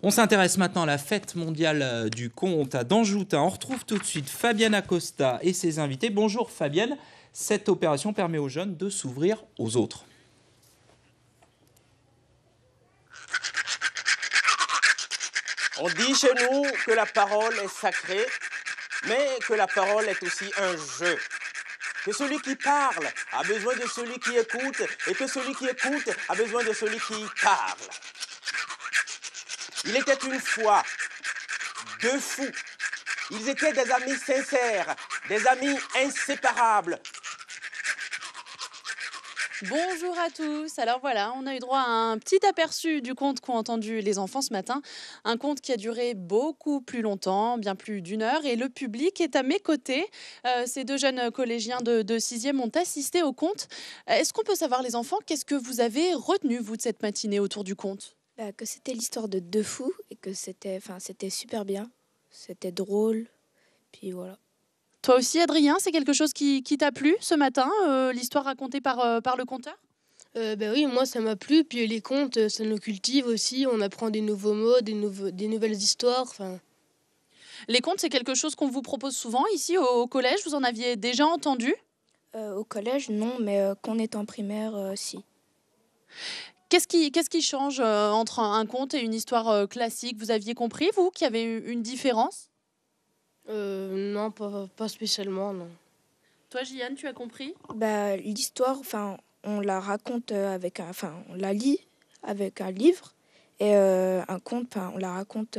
On s'intéresse maintenant à la fête mondiale du conte à Danjoutin. On retrouve tout de suite Fabienne Acosta et ses invités. Bonjour Fabienne, cette opération permet aux jeunes de s'ouvrir aux autres. On dit chez nous que la parole est sacrée, mais que la parole est aussi un jeu. Que celui qui parle a besoin de celui qui écoute et que celui qui écoute a besoin de celui qui parle. Il était une fois deux fous. Ils étaient des amis sincères, des amis inséparables. Bonjour à tous. Alors voilà, on a eu droit à un petit aperçu du conte qu'ont entendu les enfants ce matin. Un conte qui a duré beaucoup plus longtemps, bien plus d'1 heure. Et le public est à mes côtés. Ces deux jeunes collégiens de 6e ont assisté au conte. Est-ce qu'on peut savoir, les enfants, qu'est-ce que vous avez retenu, vous, de cette matinée autour du conte ? Que c'était l'histoire de deux fous et que c'était super bien. C'était drôle. Puis voilà. Toi aussi, Adrien, c'est quelque chose qui t'a plu ce matin, l'histoire racontée par le conteur ? Oui, moi ça m'a plu. Puis les contes, ça nous cultive aussi. On apprend des nouveaux mots, des nouvelles histoires. Les contes, c'est quelque chose qu'on vous propose souvent ici au collège. Vous en aviez déjà entendu ? Au collège, non, mais quand on est en primaire, si. Qu'est-ce qui change entre un conte et une histoire classique ? Vous aviez compris, vous, qu'il y avait une différence ? Non, pas spécialement, non. Toi, Gianne, tu as compris ? L'histoire, on la raconte on la lit avec un livre et un conte, on la raconte,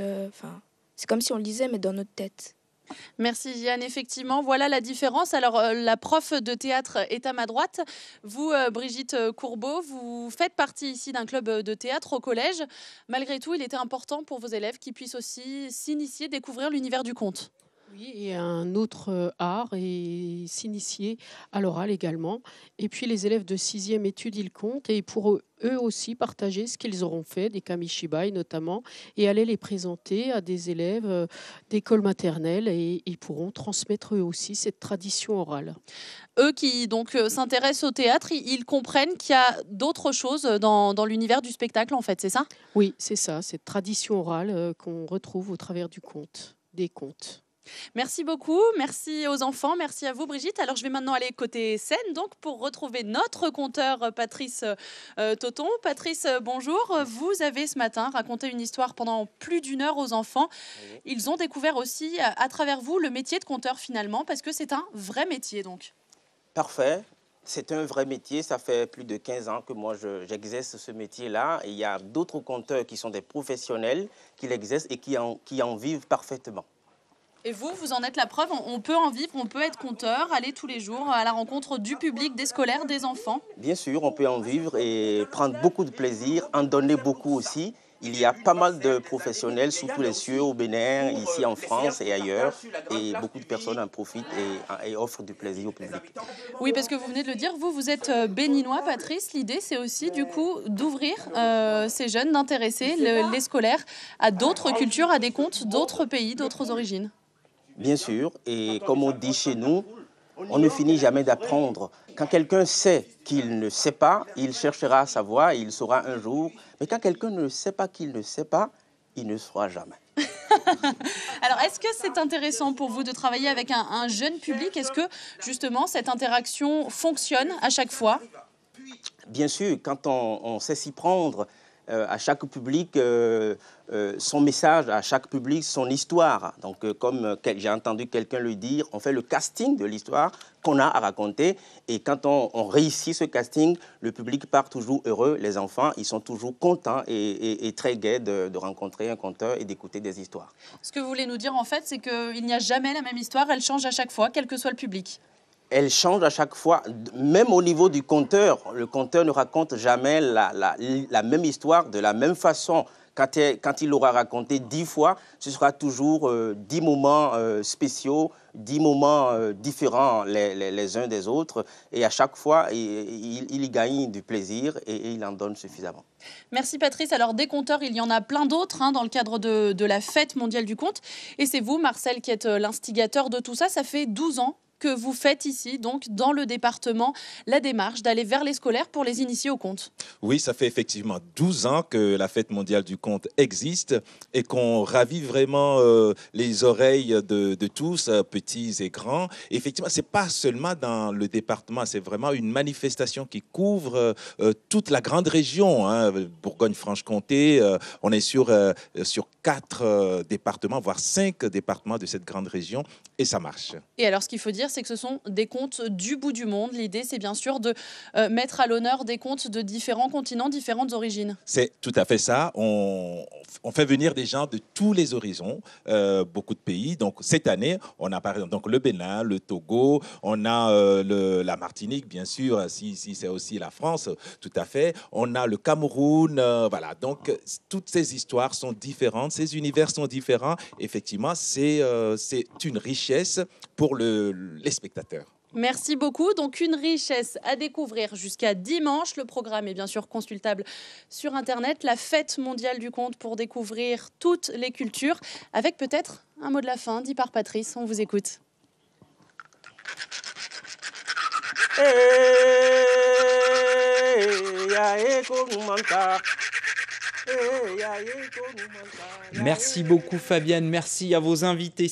c'est comme si on lisait mais dans notre tête. Merci Gianne, effectivement, voilà la différence. Alors la prof de théâtre est à ma droite. Vous, Brigitte Courbeau, vous faites partie ici d'un club de théâtre au collège. Malgré tout, il était important pour vos élèves qu'ils puissent aussi s'initier, découvrir l'univers du conte. Oui, et un autre art et s'initier à l'oral également. Et puis les élèves de 6e étudient le conte et pour eux aussi partager ce qu'ils auront fait, des kamishibai notamment, et aller les présenter à des élèves d'école maternelle et ils pourront transmettre eux aussi cette tradition orale. Eux qui donc s'intéressent au théâtre, ils comprennent qu'il y a d'autres choses dans l'univers du spectacle en fait, c'est ça ? Oui, c'est ça, cette tradition orale qu'on retrouve au travers du conte, des contes. Merci beaucoup, merci aux enfants, merci à vous Brigitte. Alors je vais maintenant aller côté scène donc pour retrouver notre conteur Patrice Toton. Patrice, bonjour. Vous avez ce matin raconté une histoire pendant plus d'1 heure aux enfants. Ils ont découvert aussi à travers vous le métier de conteur finalement parce que c'est un vrai métier donc. Parfait. C'est un vrai métier. Ça fait plus de 15 ans que moi j'exerce ce métier-là. Et il y a d'autres conteurs qui sont des professionnels qui l'exercent et qui en vivent parfaitement. Et vous en êtes la preuve, on peut en vivre, on peut être conteur, aller tous les jours à la rencontre du public, des scolaires, des enfants. Bien sûr, on peut en vivre et prendre beaucoup de plaisir, en donner beaucoup aussi. Il y a pas mal de professionnels sous tous les cieux, au Bénin, ici en France et ailleurs. Et beaucoup de personnes en profitent et offrent du plaisir au public. Oui, parce que vous venez de le dire, vous êtes béninois, Patrice. L'idée, c'est aussi du coup d'ouvrir ces jeunes, d'intéresser les scolaires à d'autres cultures, à des contes d'autres pays, d'autres origines. Bien sûr, et comme on dit chez nous, on ne finit jamais d'apprendre. Quand quelqu'un sait qu'il ne sait pas, il cherchera à savoir et il saura un jour. Mais quand quelqu'un ne sait pas qu'il ne sait pas, il ne saura jamais. Alors, est-ce que c'est intéressant pour vous de travailler avec un jeune public ? Est-ce que justement cette interaction fonctionne à chaque fois ? Bien sûr, quand on sait s'y prendre, à chaque public son message, à chaque public son histoire. Donc comme j'ai entendu quelqu'un le dire, on fait le casting de l'histoire qu'on a à raconter et quand on réussit ce casting, le public part toujours heureux, les enfants ils sont toujours contents et très gais de rencontrer un conteur et d'écouter des histoires. Ce que vous voulez nous dire en fait, c'est qu'il n'y a jamais la même histoire, elle change à chaque fois, quel que soit le public. Elle change à chaque fois, même au niveau du conteur. Le conteur ne raconte jamais la même histoire de la même façon. Quand il l'aura raconté 10 fois, ce sera toujours 10 moments spéciaux, 10 moments différents les uns des autres. Et à chaque fois, il y gagne du plaisir et il en donne suffisamment. Merci Patrice. Alors des conteurs, il y en a plein d'autres dans le cadre de la fête mondiale du conte. Et c'est vous, Marcel, qui êtes l'instigateur de tout ça. Ça fait 12 ans que vous faites ici, donc dans le département, la démarche d'aller vers les scolaires pour les initier au conte. Oui, ça fait effectivement 12 ans que la fête mondiale du conte existe et qu'on ravive vraiment les oreilles de tous, petits et grands. Et effectivement, c'est pas seulement dans le département, c'est vraiment une manifestation qui couvre toute la grande région, hein, Bourgogne-Franche-Comté. On est sur 4 départements, voire 5 départements de cette grande région, et ça marche. Et alors, ce qu'il faut dire, c'est que ce sont des contes du bout du monde. L'idée, c'est bien sûr de mettre à l'honneur des contes de différents continents, différentes origines. C'est tout à fait ça. On fait venir des gens de tous les horizons, beaucoup de pays. Donc cette année, on a par exemple donc, le Bénin, le Togo, on a la Martinique, bien sûr, si c'est aussi la France, tout à fait. On a le Cameroun, voilà. Donc toutes ces histoires sont différentes, ces univers sont différents. Effectivement, c'est une richesse pour les spectateurs. Merci beaucoup. Donc, une richesse à découvrir jusqu'à dimanche. Le programme est bien sûr consultable sur Internet. La fête mondiale du conte pour découvrir toutes les cultures. Avec peut-être un mot de la fin dit par Patrice. On vous écoute. Merci beaucoup Fabienne, merci à vos invités.